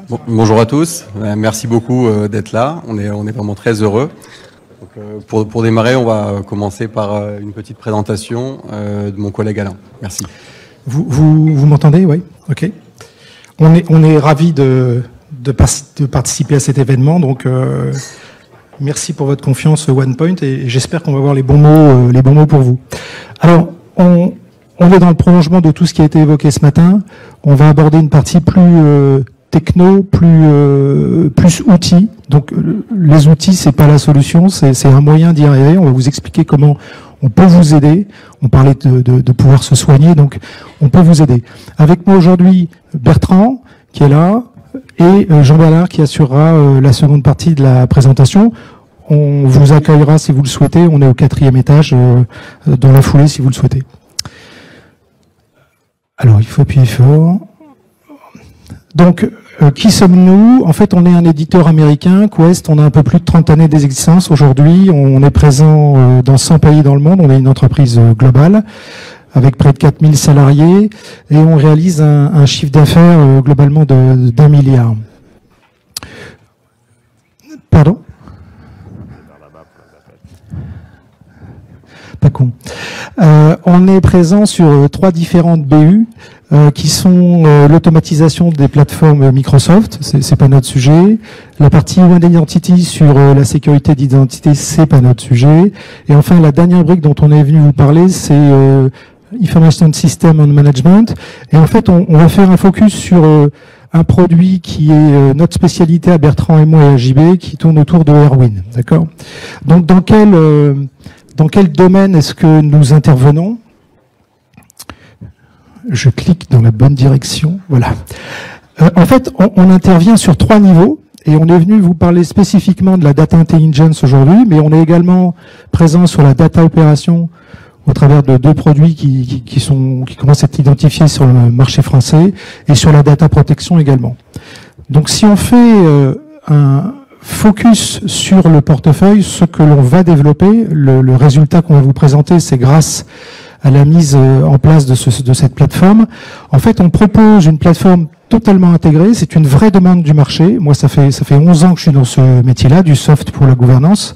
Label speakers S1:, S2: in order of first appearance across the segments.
S1: Bonjour à tous, merci beaucoup d'être là, on est vraiment très heureux. Donc, pour démarrer, on va commencer par une petite présentation de mon collègue Alain. Merci.
S2: Vous m'entendez? Oui, ok. On est ravis de participer à cet événement, donc merci pour votre confiance OnePoint et j'espère qu'on va avoir les bons mots pour vous. Alors, on est dans le prolongement de tout ce qui a été évoqué ce matin. On va aborder une partie plus techno, plus outils. Donc les outils, c'est pas la solution, c'est un moyen d'y arriver. On va vous expliquer comment on peut vous aider. On parlait de pouvoir se soigner, donc on peut vous aider. Avec moi aujourd'hui, Bertrand, qui est là, et Jean-Bernard, qui assurera la seconde partie de la présentation. On vous accueillera si vous le souhaitez. On est au 4e étage, dans la foulée si vous le souhaitez. Alors, il faut appuyer fort. Donc, qui sommes-nous? En fait, on est un éditeur américain, Quest. On a un peu plus de 30 années d'existence aujourd'hui. On est présent dans 100 pays dans le monde. On est une entreprise globale avec près de 4000 salariés et on réalise un chiffre d'affaires globalement d'1 milliard. Pardon? Pas con. On est présent sur 3 différentes BU qui sont l'automatisation des plateformes Microsoft, c'est pas notre sujet. La partie One Identity sur la sécurité d'identité, c'est pas notre sujet. Et enfin, la dernière brique dont on est venu vous parler, c'est Information System and Management. Et en fait, on va faire un focus sur un produit qui est notre spécialité à Bertrand et moi et à JB, qui tourne autour de Airwin. D'accord? Donc, dans quel domaine est-ce que nous intervenons? Je clique dans la bonne direction. Voilà. En fait, on intervient sur 3 niveaux et on est venu vous parler spécifiquement de la data intelligence aujourd'hui, mais on est également présent sur la data opération au travers de 2 produits qui commencent à être identifiés sur le marché français et sur la data protection également. Donc, si on fait un focus sur le portefeuille, ce que l'on va développer, le résultat qu'on va vous présenter, c'est grâce à la mise en place de cette plateforme. En fait, on propose une plateforme totalement intégrée. C'est une vraie demande du marché. Moi, ça fait 11 ans que je suis dans ce métier-là, du soft pour la gouvernance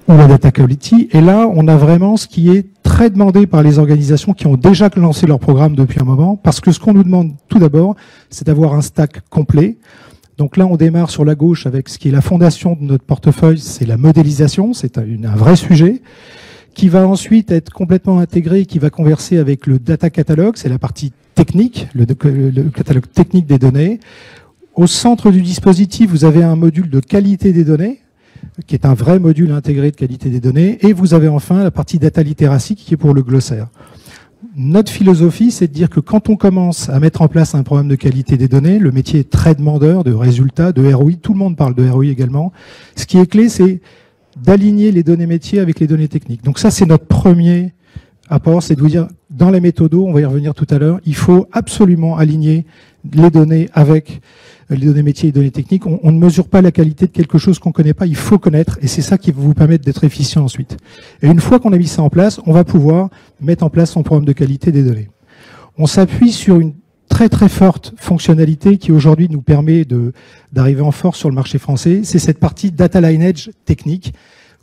S2: ou la data quality. Et là, on a vraiment ce qui est très demandé par les organisations qui ont déjà lancé leur programme depuis un moment. Parce que ce qu'on nous demande tout d'abord, c'est d'avoir un stack complet. Donc là, on démarre sur la gauche avec ce qui est la fondation de notre portefeuille, c'est la modélisation, c'est un vrai sujet, qui va ensuite être complètement intégré et qui va converser avec le data catalogue, c'est la partie technique, le catalogue technique des données. Au centre du dispositif, vous avez un module de qualité des données, qui est un vrai module intégré de qualité des données, et vous avez enfin la partie data literacy qui est pour le glossaire. Notre philosophie, c'est de dire que quand on commence à mettre en place un programme de qualité des données, le métier est très demandeur de résultats, de ROI. Tout le monde parle de ROI également. Ce qui est clé, c'est d'aligner les données métiers avec les données techniques. Donc ça, c'est notre premier apport, c'est de vous dire, dans la méthode, on va y revenir tout à l'heure, il faut absolument aligner les données avec les données métiers et les données techniques. On ne mesure pas la qualité de quelque chose qu'on ne connaît pas, il faut connaître, et c'est ça qui va vous permettre d'être efficient ensuite. Et une fois qu'on a mis ça en place, on va pouvoir mettre en place son programme de qualité des données. On s'appuie sur une très très forte fonctionnalité qui aujourd'hui nous permet d'arriver en force sur le marché français, c'est cette partie data lineage technique.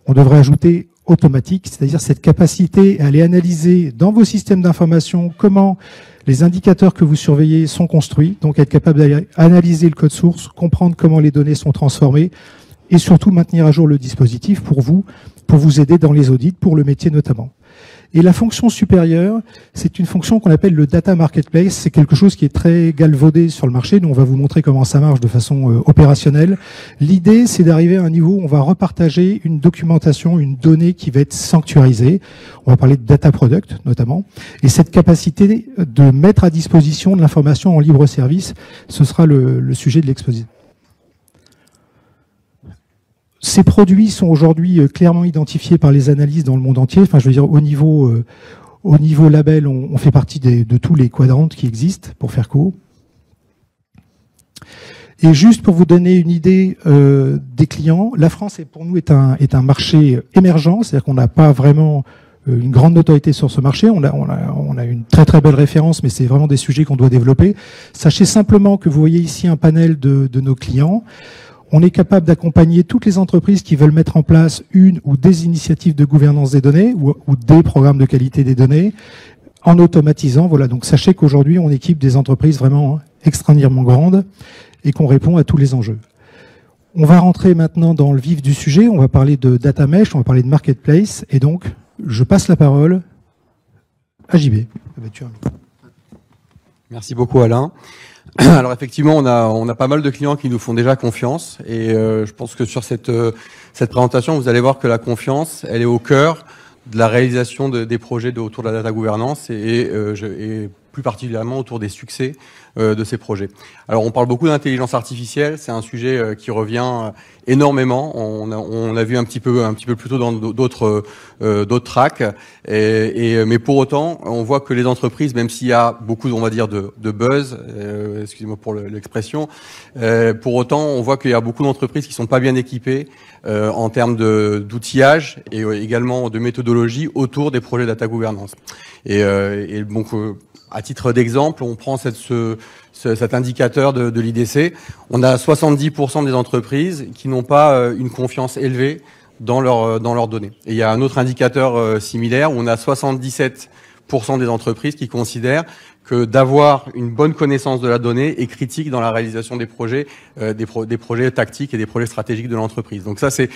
S2: On devrait ajouter automatique, c'est-à-dire cette capacité à aller analyser dans vos systèmes d'information comment les indicateurs que vous surveillez sont construits, donc être capable d'aller analyser le code source, comprendre comment les données sont transformées et surtout maintenir à jour le dispositif pour vous aider dans les audits, pour le métier notamment. Et la fonction supérieure, c'est une fonction qu'on appelle le data marketplace. C'est quelque chose qui est très galvaudé sur le marché. Nous, on va vous montrer comment ça marche de façon opérationnelle. L'idée, c'est d'arriver à un niveau où on va repartager une documentation, une donnée qui va être sanctuarisée. On va parler de data product, notamment. Et cette capacité de mettre à disposition de l'information en libre service, ce sera le sujet de l'exposition. Ces produits sont aujourd'hui clairement identifiés par les analystes dans le monde entier. Enfin, je veux dire, au niveau label, on fait partie de tous les quadrants qui existent, pour faire court. Et juste pour vous donner une idée des clients, la France, pour nous, est un marché émergent, c'est-à-dire qu'on n'a pas vraiment une grande notoriété sur ce marché. On a une très très belle référence, mais c'est vraiment des sujets qu'on doit développer. Sachez simplement que vous voyez ici un panel de nos clients. On est capable d'accompagner toutes les entreprises qui veulent mettre en place une ou des initiatives de gouvernance des données ou des programmes de qualité des données en automatisant. Voilà, donc sachez qu'aujourd'hui, on équipe des entreprises vraiment extraordinairement grandes et qu'on répond à tous les enjeux. On va rentrer maintenant dans le vif du sujet. On va parler de data mesh, on va parler de marketplace. Et donc, je passe la parole à JB.
S1: Merci beaucoup, Alain. Alors effectivement, on a pas mal de clients qui nous font déjà confiance. Et je pense que sur cette présentation, vous allez voir que la confiance, elle est au cœur de la réalisation des projets autour de la data gouvernance et plus particulièrement autour des succès de ces projets. Alors on parle beaucoup d'intelligence artificielle, c'est un sujet qui revient énormément. On a vu un petit peu plus tôt dans d'autres tracks, mais pour autant, on voit que les entreprises, même s'il y a beaucoup, on va dire, de buzz, excusez-moi pour l'expression, pour autant, on voit qu'il y a beaucoup d'entreprises qui sont pas bien équipées en termes d'outillage et également de méthodologie autour des projets data gouvernance. Et donc à titre d'exemple, on prend cet indicateur de l'IDC. On a 70% des entreprises qui n'ont pas une confiance élevée dans leurs données. Et il y a un autre indicateur similaire où on a 77% des entreprises qui considèrent que d'avoir une bonne connaissance de la donnée est critique dans la réalisation des projets tactiques et des projets stratégiques de l'entreprise. Donc ça, c'est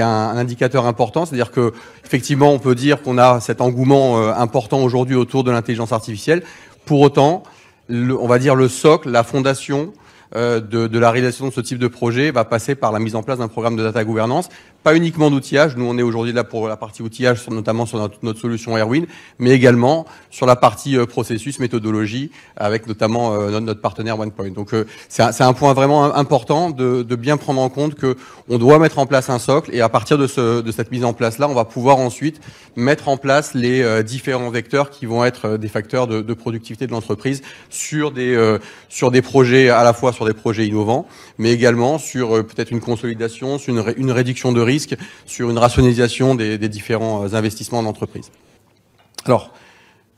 S1: un indicateur important. C'est-à-dire que effectivement, on peut dire qu'on a cet engouement important aujourd'hui autour de l'intelligence artificielle. Pour autant, on va dire le socle, la fondation de la réalisation de ce type de projet va passer par la mise en place d'un programme de data gouvernance, pas uniquement d'outillage. Nous, on est aujourd'hui là pour la partie outillage, notamment sur notre solution Airwin, mais également sur la partie processus, méthodologie, avec notamment notre partenaire OnePoint. Donc, c'est un point vraiment important de bien prendre en compte que on doit mettre en place un socle, et à partir de cette mise en place-là, on va pouvoir ensuite mettre en place les différents vecteurs qui vont être des facteurs de productivité de l'entreprise sur des projets, à la fois sur des projets innovants, mais également sur peut-être une consolidation, sur une réduction de risque, sur une rationalisation des différents investissements d'entreprise. Alors,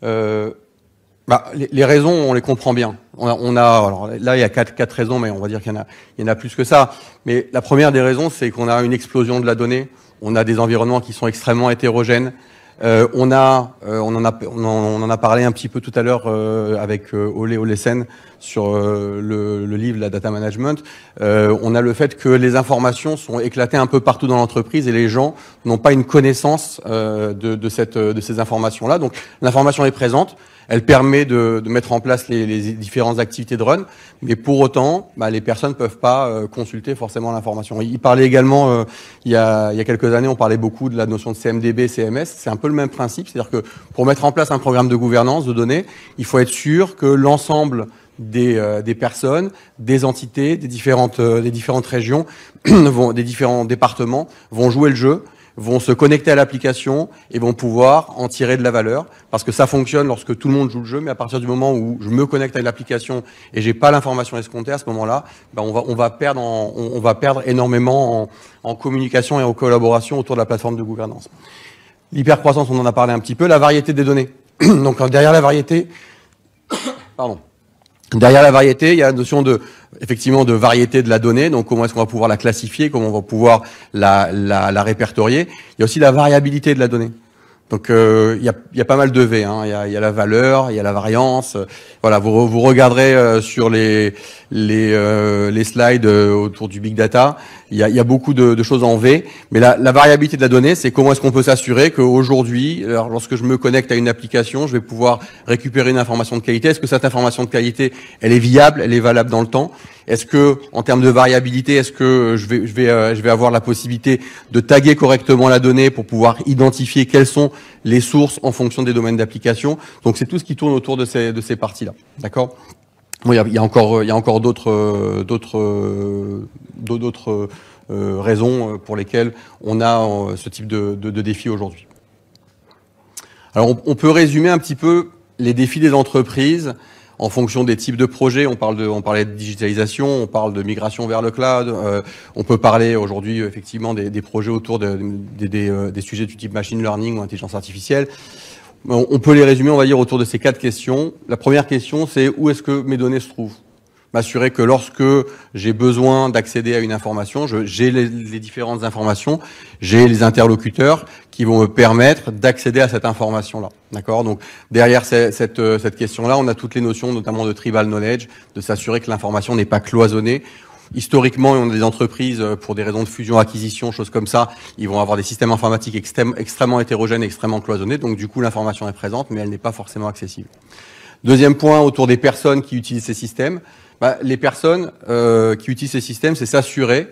S1: les raisons, on les comprend bien. Alors là, il y a quatre raisons, mais on va dire qu'il y en a plus que ça. Mais la première des raisons, c'est qu'on a une explosion de la donnée. On a des environnements qui sont extrêmement hétérogènes. On en a parlé un petit peu tout à l'heure avec Ole Olesen sur le livre La Data Management. On a le fait que les informations sont éclatées un peu partout dans l'entreprise et les gens n'ont pas une connaissance de ces informations-là. Donc l'information est présente. Elle permet de mettre en place les différentes activités de run, mais pour autant, les personnes ne peuvent pas consulter forcément l'information. Il parlait également, il y a quelques années, on parlait beaucoup de la notion de CMDB, CMS. C'est un peu le même principe, c'est-à-dire que pour mettre en place un programme de gouvernance de données, il faut être sûr que l'ensemble des personnes, des entités, des différentes régions, des différents départements vont jouer le jeu, vont se connecter à l'application et vont pouvoir en tirer de la valeur, parce que ça fonctionne lorsque tout le monde joue le jeu, mais à partir du moment où je me connecte à l'application et j'ai pas l'information escomptée, à ce moment-là, on va perdre énormément en communication et en collaboration autour de la plateforme de gouvernance. L'hypercroissance, on en a parlé un petit peu, la variété des données. Donc derrière la variété, derrière la variété, il y a la notion effectivement de variété de la donnée. Donc comment est-ce qu'on va pouvoir la classifier, comment on va pouvoir la répertorier. Il y a aussi la variabilité de la donnée. Donc il y a pas mal de V. Hein. Il y a la valeur, il y a la variance. Voilà, vous regarderez sur les slides autour du big data. Il y a beaucoup de choses en V. Mais la variabilité de la donnée, c'est comment est-ce qu'on peut s'assurer qu'aujourd'hui, lorsque je me connecte à une application, je vais pouvoir récupérer une information de qualité. Est-ce que cette information de qualité, elle est viable, elle est valable dans le temps? Est-ce que, en termes de variabilité, est-ce que je vais avoir la possibilité de taguer correctement la donnée pour pouvoir identifier quelles sont les sources en fonction des domaines d'application? Donc c'est tout ce qui tourne autour de ces parties-là. D'accord? Bon, il y a encore d'autres raisons pour lesquelles on a ce type de défi aujourd'hui. Alors on peut résumer un petit peu les défis des entreprises en fonction des types de projets. On parlait de digitalisation, on parle de migration vers le cloud. On peut parler aujourd'hui effectivement des projets autour des sujets du type machine learning ou intelligence artificielle. On peut les résumer, on va dire, autour de ces 4 questions. La première question, c'est où est-ce que mes données se trouvent? M'assurer que lorsque j'ai besoin d'accéder à une information, j'ai les différentes informations, j'ai les interlocuteurs qui vont me permettre d'accéder à cette information-là. D'accord? Donc derrière cette question-là, on a toutes les notions, notamment de tribal knowledge, de s'assurer que l'information n'est pas cloisonnée. Historiquement, on a des entreprises, pour des raisons de fusion-acquisition, choses comme ça, ils vont avoir des systèmes informatiques extrêmement hétérogènes, extrêmement cloisonnés, donc du coup l'information est présente, mais elle n'est pas forcément accessible. Deuxième point, autour des personnes qui utilisent ces systèmes, les personnes qui utilisent ces systèmes, c'est s'assurer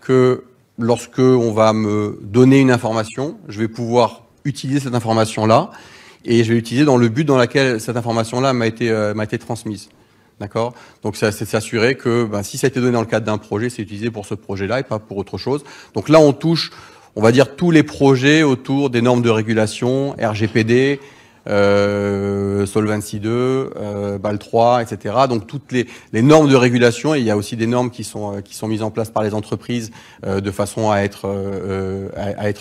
S1: que lorsque on va me donner une information, je vais pouvoir utiliser cette information-là, et je vais l'utiliser dans le but dans lequel cette information-là m'a été transmise. D'accord? Donc c'est s'assurer que si ça a été donné dans le cadre d'un projet, c'est utilisé pour ce projet-là et pas pour autre chose. Donc là, on touche, on va dire, tous les projets autour des normes de régulation, RGPD, Solvency 2, BAL 3, etc. Donc toutes les normes de régulation, et il y a aussi des normes qui sont mises en place par les entreprises de façon à être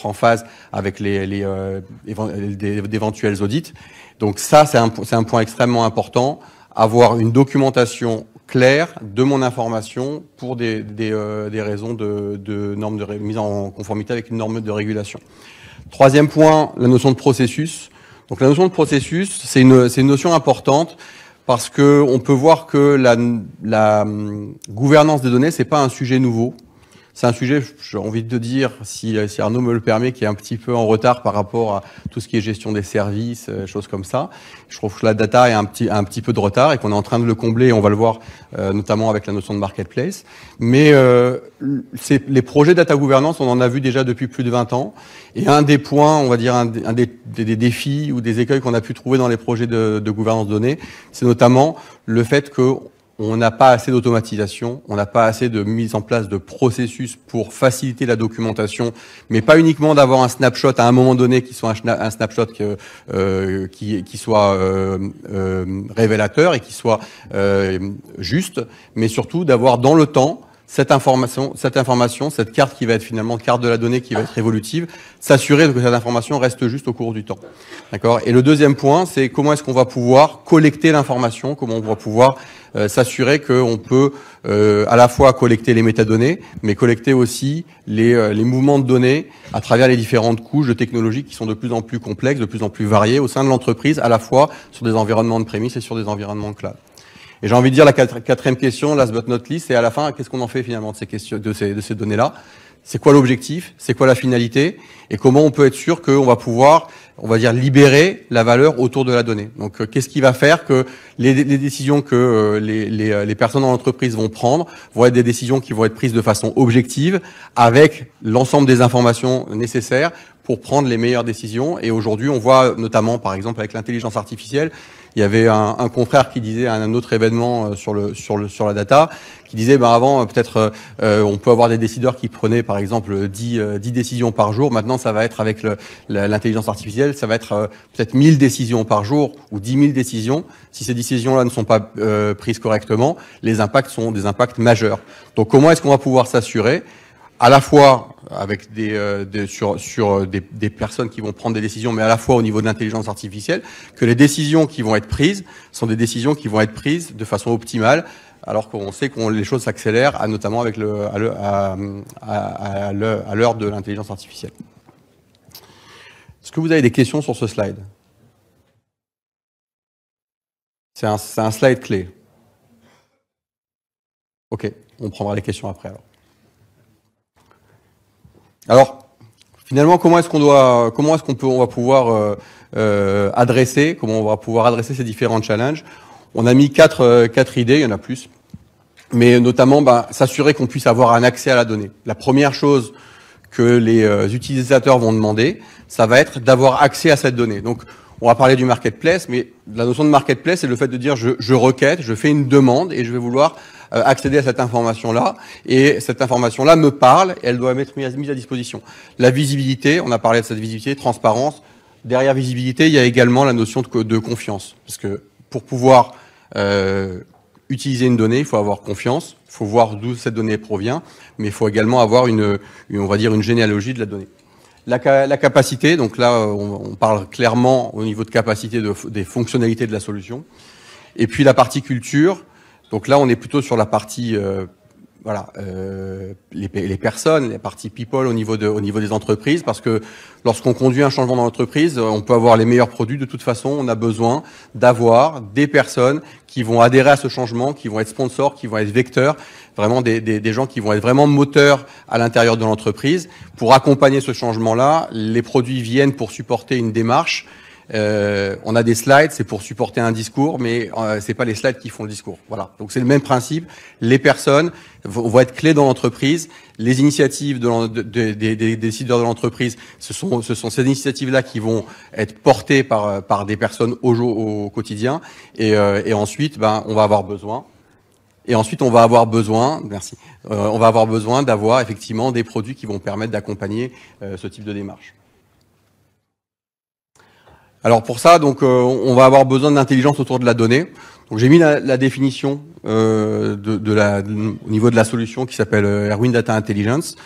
S1: en phase avec d'éventuels audits. Donc ça, c'est un point extrêmement important. Avoir une documentation claire de mon information pour des raisons de normes de mise en conformité avec une norme de régulation. Troisième point, la notion de processus. Donc la notion de processus, c'est une notion importante parce que on peut voir que la gouvernance des données, c'est pas un sujet nouveau. C'est un sujet, j'ai envie de dire, si Arnaud me le permet, qui est un petit peu en retard par rapport à tout ce qui est gestion des services, choses comme ça. Je trouve que la data est un petit peu de retard et qu'on est en train de le combler, et on va le voir notamment avec la notion de marketplace. Mais les projets data governance, on en a vu déjà depuis plus de 20 ans. Et un des points, on va dire, un des défis ou des écueils qu'on a pu trouver dans les projets de gouvernance de données, c'est notamment le fait que on n'a pas assez d'automatisation, on n'a pas assez de mise en place de processus pour faciliter la documentation, mais pas uniquement d'avoir un snapshot à un moment donné qui soit un snapshot qui soit révélateur et qui soit juste, mais surtout d'avoir dans le temps cette information, cette carte qui va être finalement carte de la donnée qui va être évolutive, s'assurer que cette information reste juste au cours du temps. D'accord? Et le deuxième point, c'est comment est-ce qu'on va pouvoir collecter l'information, comment on va pouvoir s'assurer qu'on peut à la fois collecter les métadonnées, mais collecter aussi les mouvements de données à travers les différentes couches de technologies qui sont de plus en plus complexes, de plus en plus variées au sein de l'entreprise, à la fois sur des environnements de prémices et sur des environnements de cloud. Et j'ai envie de dire la quatrième question, last but not least, c'est à la fin, qu'est-ce qu'on en fait finalement de ces questions, de ces données-là? C'est quoi l'objectif? C'est quoi la finalité? Et comment on peut être sûr qu'on va pouvoir, on va dire, libérer la valeur autour de la donnée? Donc, qu'est-ce qui va faire que les décisions que les personnes dans l'entreprise vont prendre vont être des décisions qui vont être prises de façon objective, avec l'ensemble des informations nécessaires pour prendre les meilleures décisions. Et aujourd'hui, on voit notamment, par exemple, avec l'intelligence artificielle, il y avait un confrère qui disait à un autre événement sur la data, qui disait avant peut-être on peut avoir des décideurs qui prenaient par exemple 10 décisions par jour. Maintenant, ça va être avec l'intelligence artificielle, ça va être peut-être 1000 décisions par jour ou 10 000 décisions. Si ces décisions-là ne sont pas prises correctement, les impacts sont des impacts majeurs. Donc, comment est-ce qu'on va pouvoir s'assurer à la fois avec sur des personnes qui vont prendre des décisions, mais à la fois au niveau de l'intelligence artificielle, que les décisions qui vont être prises sont des décisions qui vont être prises de façon optimale, alors qu'on sait que les choses s'accélèrent, notamment avec à l'heure de l'intelligence artificielle. Est-ce que vous avez des questions sur ce slide? C'est un slide clé. Ok, on prendra les questions après alors. Alors, finalement, comment est-ce qu'on va pouvoir adresser ces différents challenges? On a mis quatre idées, il y en a plus, mais notamment s'assurer qu'on puisse avoir un accès à la donnée. La première chose que les utilisateurs vont demander, ça va être d'avoir accès à cette donnée. Donc, on va parler du marketplace, mais la notion de marketplace, c'est le fait de dire je requête, je fais une demande et je vais vouloir accéder à cette information-là, et cette information-là me parle, et elle doit être mise à disposition. La visibilité, on a parlé de cette visibilité, transparence. Derrière visibilité, il y a également la notion de confiance, parce que pour pouvoir utiliser une donnée, il faut avoir confiance, il faut voir d'où cette donnée provient, mais il faut également avoir on va dire une généalogie de la donnée. La capacité, donc là on parle clairement au niveau de capacité des fonctionnalités de la solution. Et puis la partie culture, donc là on est plutôt sur la partie les personnes, la partie people au niveau des entreprises, parce que lorsqu'on conduit un changement dans l'entreprise, on peut avoir les meilleurs produits. De toute façon, on a besoin d'avoir des personnes qui vont adhérer à ce changement, qui vont être sponsors, qui vont être vecteurs, vraiment des gens qui vont être vraiment moteurs à l'intérieur de l'entreprise. Pour accompagner ce changement-là, les produits viennent pour supporter une démarche. On a des slides, c'est pour supporter un discours, mais c'est pas les slides qui font le discours. Voilà. Donc c'est le même principe. Les personnes vont être clés dans l'entreprise. Les initiatives des décideurs de l'entreprise, ce sont ces initiatives-là qui vont être portées par des personnes au quotidien. Et ensuite, on va avoir besoin. Et ensuite, on va avoir besoin, merci, on va avoir besoin d'avoir effectivement des produits qui vont permettre d'accompagner ce type de démarche. Alors pour ça, donc on va avoir besoin d'intelligence autour de la donnée. Donc j'ai mis la définition au niveau de la solution qui s'appelle Erwin Data Intelligence.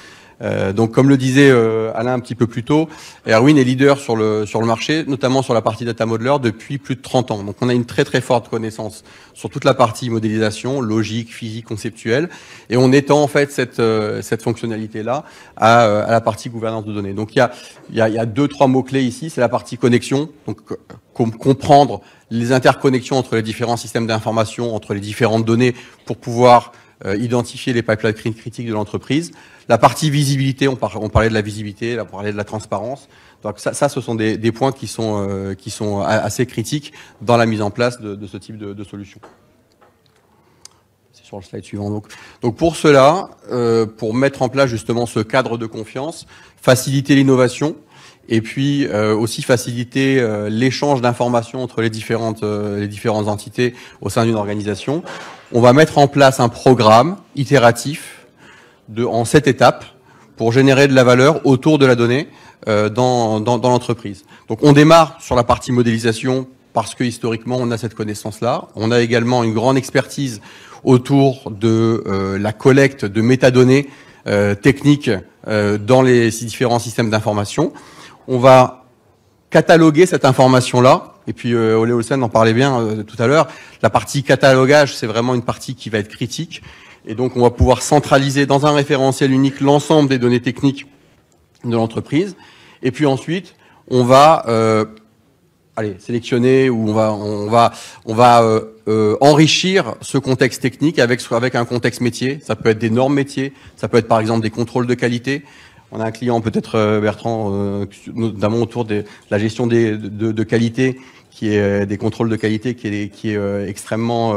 S1: Donc comme le disait Alain un petit peu plus tôt, Erwin est leader sur le marché, notamment sur la partie data modeler depuis plus de 30 ans. Donc on a une très très forte connaissance sur toute la partie modélisation, logique, physique, conceptuelle, et on étend en fait cette fonctionnalité-là à la partie gouvernance de données. Donc il y a 2-3 mots-clés ici, c'est la partie connexion, donc comprendre les interconnexions entre les différents systèmes d'information, entre les différentes données pour pouvoir identifier les pipelines critiques de l'entreprise. La partie visibilité, on parlait de la visibilité, on parlait de la transparence. Donc ça ce sont des points qui sont assez critiques dans la mise en place de ce type de solution. C'est sur le slide suivant. Donc pour cela, pour mettre en place justement ce cadre de confiance, faciliter l'innovation, et puis aussi faciliter l'échange d'informations entre les différentes entités au sein d'une organisation. On va mettre en place un programme itératif en 7 étapes pour générer de la valeur autour de la donnée dans l'entreprise. Donc on démarre sur la partie modélisation parce que historiquement on a cette connaissance-là. On a également une grande expertise autour de la collecte de métadonnées techniques dans les différents systèmes d'information. On va cataloguer cette information-là, et puis Ole Olsen en parlait bien tout à l'heure, la partie catalogage, c'est vraiment une partie qui va être critique, et donc on va pouvoir centraliser dans un référentiel unique l'ensemble des données techniques de l'entreprise, et puis ensuite, on va sélectionner, ou on va enrichir ce contexte technique avec un contexte métier. Ça peut être des normes métiers, ça peut être par exemple des contrôles de qualité. On a un client, peut-être Bertrand, notamment autour de la gestion de qualité, qui est des contrôles de qualité, qui est extrêmement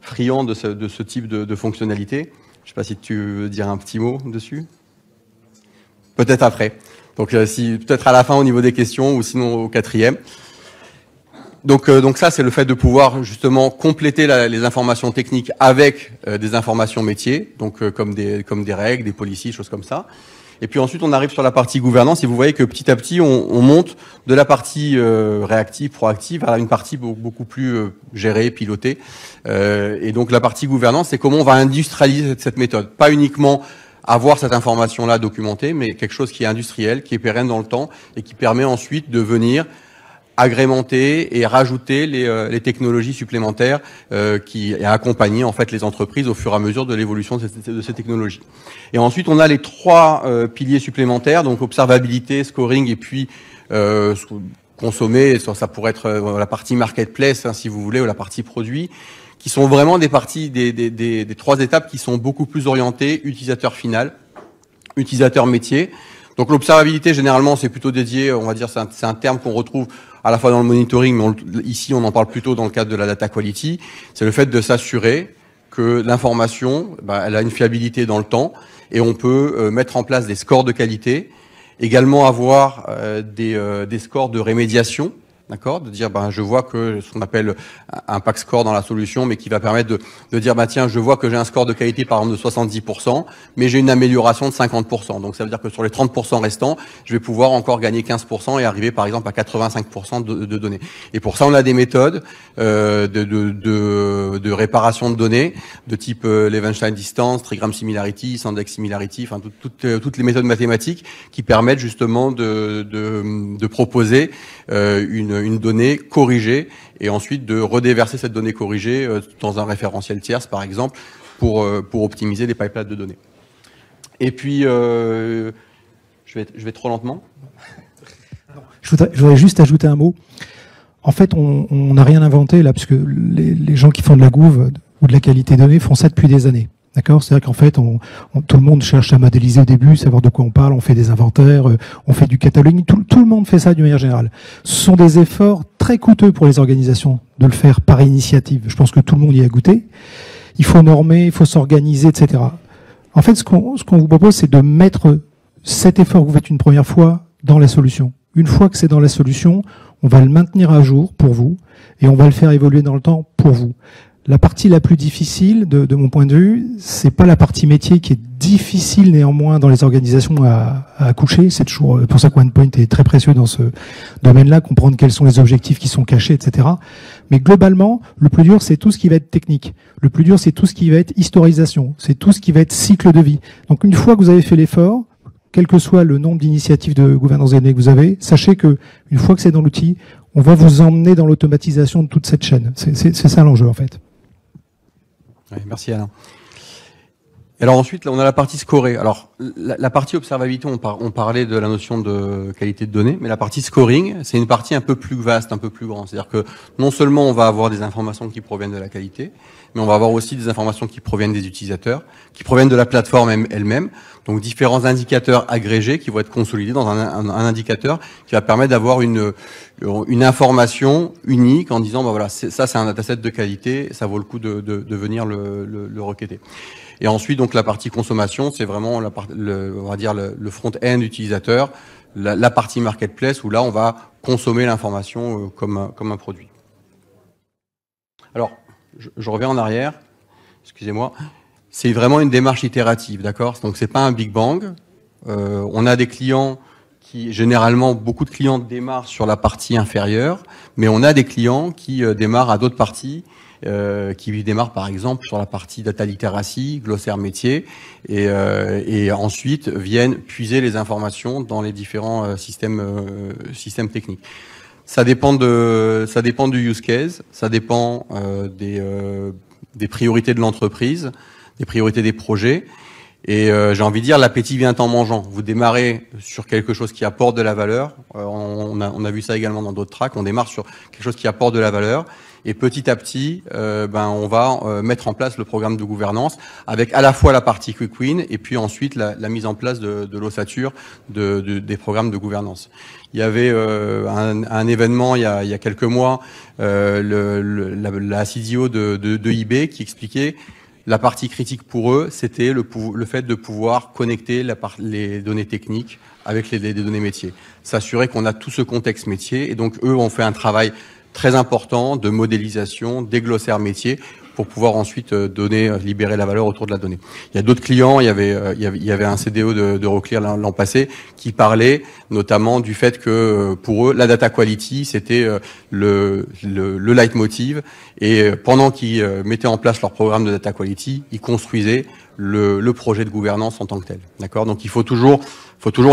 S1: friand de ce type de fonctionnalité. Je ne sais pas si tu veux dire un petit mot dessus. Peut-être après. Donc peut-être à la fin au niveau des questions, ou sinon au 4e. Donc ça, c'est le fait de pouvoir justement compléter les informations techniques avec des informations métiers, donc comme des règles, des policies, choses comme ça. Et puis ensuite, on arrive sur la partie gouvernance, et vous voyez que petit à petit, on monte de la partie réactive, proactive, à une partie beaucoup plus gérée, pilotée. Et donc la partie gouvernance, c'est comment on va industrialiser cette méthode. Pas uniquement avoir cette information-là documentée, mais quelque chose qui est industriel, qui est pérenne dans le temps, et qui permet ensuite de venir agrémenter et rajouter les technologies supplémentaires qui accompagnent en fait les entreprises au fur et à mesure de l'évolution de ces technologies. Et ensuite, on a les 3 piliers supplémentaires, donc observabilité, scoring, et puis consommer. Ça pourrait être la partie marketplace, si vous voulez, ou la partie produit, qui sont vraiment des parties des 3 étapes qui sont beaucoup plus orientées utilisateur final, utilisateur métier. Donc l'observabilité, généralement, c'est plutôt dédié, on va dire, c'est un terme qu'on retrouve à la fois dans le monitoring, mais ici on en parle plutôt dans le cadre de la data quality. C'est le fait de s'assurer que l'information, elle a une fiabilité dans le temps, et on peut mettre en place des scores de qualité, également avoir des scores de rémédiation d'accord, de dire je vois que ce qu'on appelle un pack score dans la solution, mais qui va permettre de dire tiens, je vois que j'ai un score de qualité par exemple de 70%, mais j'ai une amélioration de 50%. Donc ça veut dire que sur les 30% restants, je vais pouvoir encore gagner 15% et arriver par exemple à 85% de données. Et pour ça, on a des méthodes de réparation de données de type Levenshtein distance, trigram similarity, Sandex similarity, enfin toutes les méthodes mathématiques qui permettent justement de proposer une donnée corrigée et ensuite de redéverser cette donnée corrigée dans un référentiel tierce, par exemple, pour optimiser les pipelines de données. Et puis, je vais trop lentement.
S2: Je voudrais juste ajouter un mot. En fait, on n'a rien inventé là, puisque les gens qui font de la gouv ou de la qualité de données font ça depuis des années. D'accord? C'est-à-dire qu'en fait, tout le monde cherche à modéliser au début, savoir de quoi on parle, on fait des inventaires, on fait du cataloguing, tout le monde fait ça d'une manière générale. Ce sont des efforts très coûteux pour les organisations de le faire par initiative. Je pense que tout le monde y a goûté. Il faut normer, il faut s'organiser, etc. En fait, ce qu'on vous propose, c'est de mettre cet effort que vous faites une première fois dans la solution. Une fois que c'est dans la solution, on va le maintenir à jour pour vous et on va le faire évoluer dans le temps pour vous. La partie la plus difficile, de mon point de vue, c'est pas la partie métier qui est difficile néanmoins dans les organisations à accoucher. C'est toujours pour ça que OnePoint est très précieux dans ce domaine-là, comprendre quels sont les objectifs qui sont cachés, etc. Mais globalement, le plus dur, c'est tout ce qui va être technique. Le plus dur, c'est tout ce qui va être historisation. C'est tout ce qui va être cycle de vie. Donc une fois que vous avez fait l'effort, quel que soit le nombre d'initiatives de gouvernance des données que vous avez, sachez que une fois que c'est dans l'outil, on va vous emmener dans l'automatisation de toute cette chaîne. C'est ça l'enjeu en fait.
S1: Oui, merci Alain. Alors ensuite, là, on a la partie scorée. Alors la partie observabilité, on parlait de la notion de qualité de données, mais la partie scoring, c'est une partie un peu plus vaste, un peu plus grande. C'est-à-dire que non seulement on va avoir des informations qui proviennent de la qualité, mais on va avoir aussi des informations qui proviennent des utilisateurs, qui proviennent de la plateforme elle-même. Donc différents indicateurs agrégés qui vont être consolidés dans un indicateur qui va permettre d'avoir une information unique en disant voilà, ça c'est un dataset de qualité, ça vaut le coup de venir le requêter. Et ensuite, donc la partie consommation, c'est vraiment on va dire le front-end utilisateur, la partie marketplace où là on va consommer l'information comme un produit. Alors, je reviens en arrière, excusez-moi. C'est vraiment une démarche itérative, d'accord? Donc c'est pas un big bang. On a des clients qui, généralement, beaucoup de clients démarrent sur la partie inférieure, mais on a des clients qui démarrent à d'autres parties, qui démarrent par exemple sur la partie data literacy, glossaire métier, et ensuite viennent puiser les informations dans les différents systèmes techniques. Ça dépend du use case, ça dépend des priorités de l'entreprise, des priorités des projets. Et j'ai envie de dire, l'appétit vient en mangeant. Vous démarrez sur quelque chose qui apporte de la valeur. On a vu ça également dans d'autres tracks. On démarre sur quelque chose qui apporte de la valeur. Et petit à petit, on va mettre en place le programme de gouvernance avec à la fois la partie quick win et puis ensuite la mise en place de l'ossature des programmes de gouvernance. Il y avait un événement il y a quelques mois, la CDO de eBay qui expliquait la partie critique pour eux, c'était le fait de pouvoir connecter les données techniques avec les données métiers. S'assurer qu'on a tout ce contexte métier. Et donc, eux ont fait un travail très important de modélisation des glossaires métiers pour pouvoir ensuite libérer la valeur autour de la donnée. Il y a d'autres clients, il y avait un CDO d'Euroclear l'an passé qui parlait notamment du fait que pour eux, la data quality, c'était le leitmotiv. Et pendant qu'ils mettaient en place leur programme de data quality, ils construisaient le projet de gouvernance en tant que tel. D'accord ? Donc il faut toujours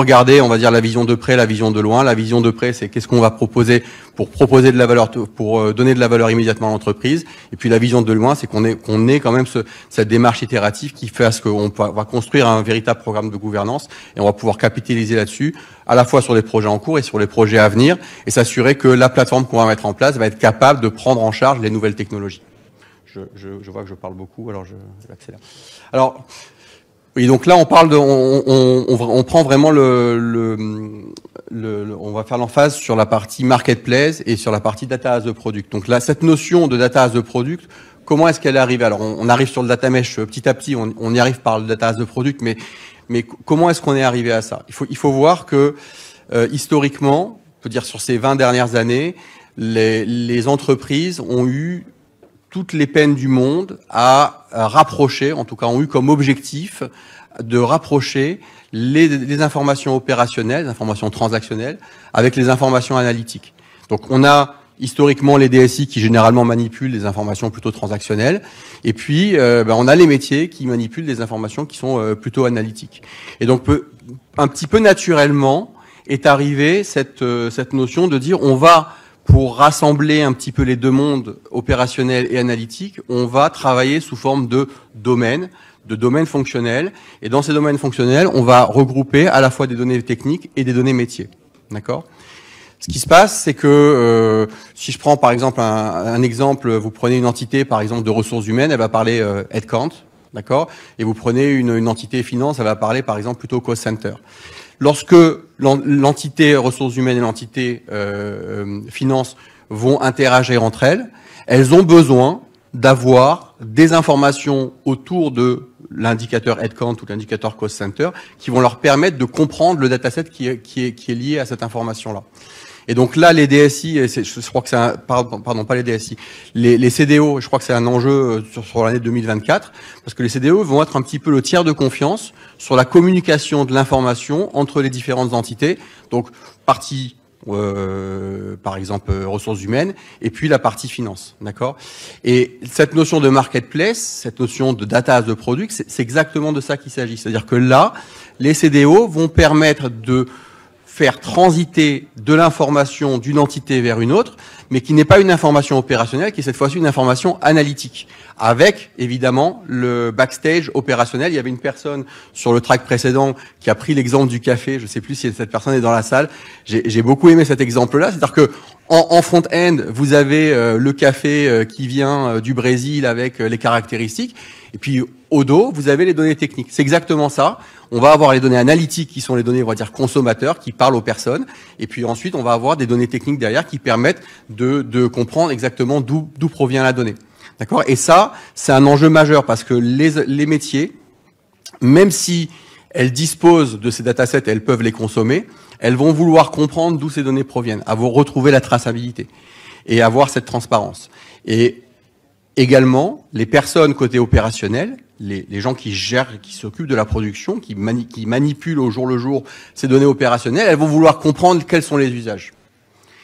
S1: garder, on va dire, la vision de près, la vision de loin. La vision de près, c'est qu'est-ce qu'on va proposer pour proposer de la valeur, pour donner de la valeur immédiatement à l'entreprise. Et puis la vision de loin, c'est qu'on ait quand même cette démarche itérative qui fait à ce qu'on va construire un véritable programme de gouvernance et on va pouvoir capitaliser là-dessus, à la fois sur les projets en cours et sur les projets à venir, et s'assurer que la plateforme qu'on va mettre en place va être capable de prendre en charge les nouvelles technologies. Je vois que je parle beaucoup, alors je l'accélère. Alors, oui, donc là on parle on prend vraiment on va faire l'emphase sur la partie marketplace et sur la partie data as a product. Donc là, cette notion de data as a product, comment est-ce qu'elle est arrivée? Alors on arrive sur le data mesh petit à petit, on y arrive par le data as a product, mais comment est-ce qu'on est arrivé à ça? Il faut voir que historiquement, on peut dire sur ces 20 dernières années, les entreprises ont eu toutes les peines du monde à rapprocher, en tout cas ont eu comme objectif de rapprocher les informations opérationnelles, les informations transactionnelles, avec les informations analytiques. Donc on a historiquement les DSI qui généralement manipulent des informations plutôt transactionnelles, et puis on a les métiers qui manipulent des informations qui sont plutôt analytiques. Et donc un petit peu naturellement est arrivée cette notion de dire on va, pour rassembler un petit peu les deux mondes opérationnels et analytiques, on va travailler sous forme de domaines fonctionnels. Et dans ces domaines fonctionnels, on va regrouper à la fois des données techniques et des données métiers. D'accord ? Ce qui se passe, c'est que si je prends par exemple un exemple, vous prenez une entité par exemple de ressources humaines, elle va parler headcount, d'accord ? Et vous prenez une entité finance, elle va parler par exemple plutôt cost center. Lorsque l'entité ressources humaines et l'entité finance vont interagir entre elles, elles ont besoin d'avoir des informations autour de l'indicateur headcount ou l'indicateur cost center qui vont leur permettre de comprendre le dataset qui est lié à cette information-là. Et donc là, les DSI, je crois que c'est pardon, pas les DSI, les CDO, je crois que c'est un enjeu sur l'année 2024, parce que les CDO vont être un petit peu le tiers de confiance sur la communication de l'information entre les différentes entités. Donc, partie, par exemple, ressources humaines, et puis la partie finance, d'accord ? Et cette notion de marketplace, cette notion de data as a product, c'est exactement de ça qu'il s'agit. C'est-à-dire que là, les CDO vont permettre de faire transiter de l'information d'une entité vers une autre, mais qui n'est pas une information opérationnelle, qui est cette fois-ci une information analytique, avec évidemment le backstage opérationnel. Il y avait une personne sur le track précédent qui a pris l'exemple du café, je ne sais plus si cette personne est dans la salle, j'ai beaucoup aimé cet exemple-là, c'est-à-dire que en front-end, vous avez le café qui vient du Brésil avec les caractéristiques, et puis au dos, vous avez les données techniques. C'est exactement ça. On va avoir les données analytiques qui sont les données, on va dire, consommateurs, qui parlent aux personnes. Et puis ensuite, on va avoir des données techniques derrière qui permettent de comprendre exactement d'où provient la donnée. D'accord ? Et ça, c'est un enjeu majeur parce que les métiers, même si elles disposent de ces datasets et elles peuvent les consommer, elles vont vouloir comprendre d'où ces données proviennent, avoir retrouver la traçabilité et avoir cette transparence. Et également, les personnes côté opérationnel, les gens qui gèrent, qui s'occupent de la production, qui manipulent au jour le jour ces données opérationnelles, elles vont vouloir comprendre quels sont les usages.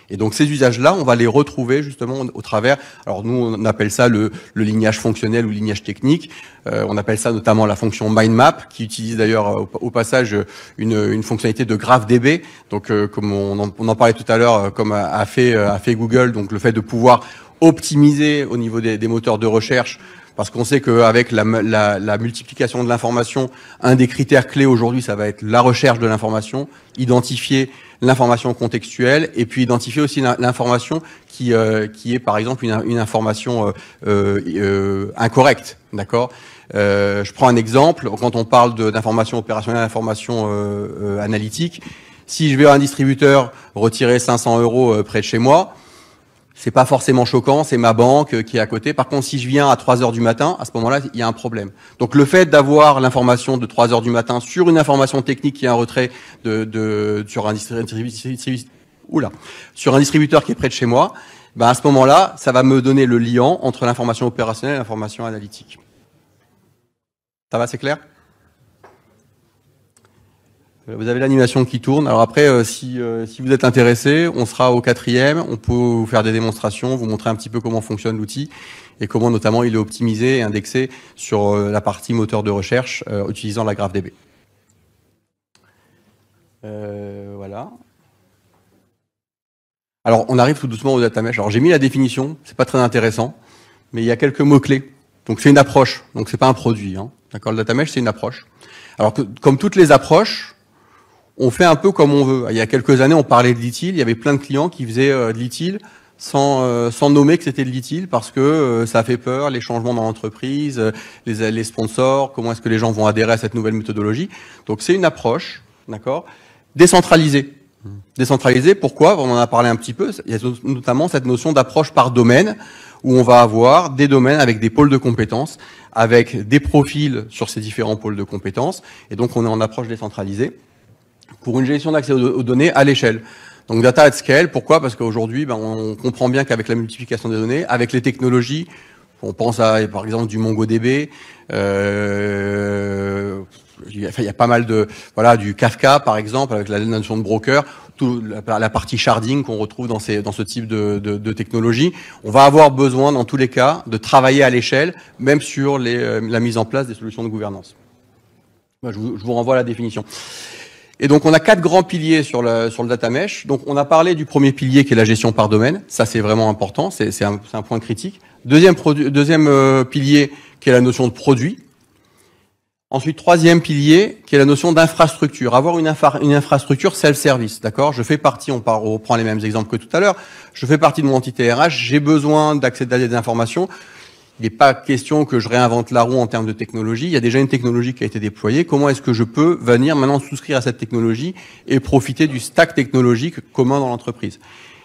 S1: Et donc ces usages-là, on va les retrouver justement au travers, alors nous on appelle ça le lignage fonctionnel ou lignage technique, on appelle ça notamment la fonction mindmap, qui utilise d'ailleurs au passage une fonctionnalité de GraphDB, donc comme on en parlait tout à l'heure, comme a fait Google, donc le fait de pouvoir optimiser au niveau des moteurs de recherche, parce qu'on sait qu'avec la multiplication de l'information, un des critères clés aujourd'hui, ça va être la recherche de l'information, identifier l'information contextuelle, et puis identifier aussi l'information qui est par exemple une information incorrecte, d'accord ? Je prends un exemple, quand on parle d'information opérationnelle, d'information analytique, si je vais à un distributeur retirer 500 € près de chez moi, c'est pas forcément choquant, c'est ma banque qui est à côté. Par contre, si je viens à 3 heures du matin, à ce moment-là, il y a un problème. Donc, le fait d'avoir l'information de 3 heures du matin sur une information technique qui est un retrait sur un distributeur qui est près de chez moi, ben à ce moment-là, ça va me donner le lien entre l'information opérationnelle et l'information analytique. Ça va, c'est clair ? Vous avez l'animation qui tourne. Alors après, si vous êtes intéressé, on sera au 4e. On peut vous faire des démonstrations, vous montrer un petit peu comment fonctionne l'outil et comment notamment il est optimisé et indexé sur la partie moteur de recherche utilisant la GraphDB. Voilà. Alors on arrive tout doucement au data mesh. Alors j'ai mis la définition, c'est pas très intéressant, mais il y a quelques mots-clés. Donc c'est une approche, donc c'est pas un produit. Hein. D'accord, le data mesh c'est une approche. Alors que, comme toutes les approches, on fait un peu comme on veut. Il y a quelques années, on parlait de l'ITIL. Il y avait plein de clients qui faisaient de l'ITIL sans nommer que c'était de l'ITIL parce que ça fait peur, les changements dans l'entreprise, les sponsors, comment est-ce que les gens vont adhérer à cette nouvelle méthodologie. Donc c'est une approche, d'accord, décentralisée. Décentralisée, pourquoi ? On en a parlé un petit peu. Il y a notamment cette notion d'approche par domaine où on va avoir des domaines avec des pôles de compétences, avec des profils sur ces différents pôles de compétences. Et donc on est en approche décentralisée pour une gestion d'accès aux données à l'échelle. Donc data at scale, pourquoi? Parce qu'aujourd'hui, on comprend bien qu'avec la multiplication des données, avec les technologies, on pense à, par exemple, du MongoDB, il y a pas mal de, voilà, du Kafka, par exemple, avec la notion de broker, la partie sharding qu'on retrouve dans ce type de technologie. On va avoir besoin, dans tous les cas, de travailler à l'échelle, même sur la mise en place des solutions de gouvernance. Je vous renvoie à la définition. Et donc, on a 4 grands piliers sur le data mesh. Donc, on a parlé du premier pilier qui est la gestion par domaine. Ça, c'est vraiment important. C'est un point critique. Deuxième pilier qui est la notion de produit. Ensuite, troisième pilier qui est la notion d'infrastructure. Avoir une infrastructure self-service, d'accord? Je fais partie, on reprend les mêmes exemples que tout à l'heure. Je fais partie de mon entité RH. J'ai besoin d'accéder à des informations. Il n'est pas question que je réinvente la roue en termes de technologie. Il y a déjà une technologie qui a été déployée. Comment est-ce que je peux venir maintenant souscrire à cette technologie et profiter du stack technologique commun dans l'entreprise?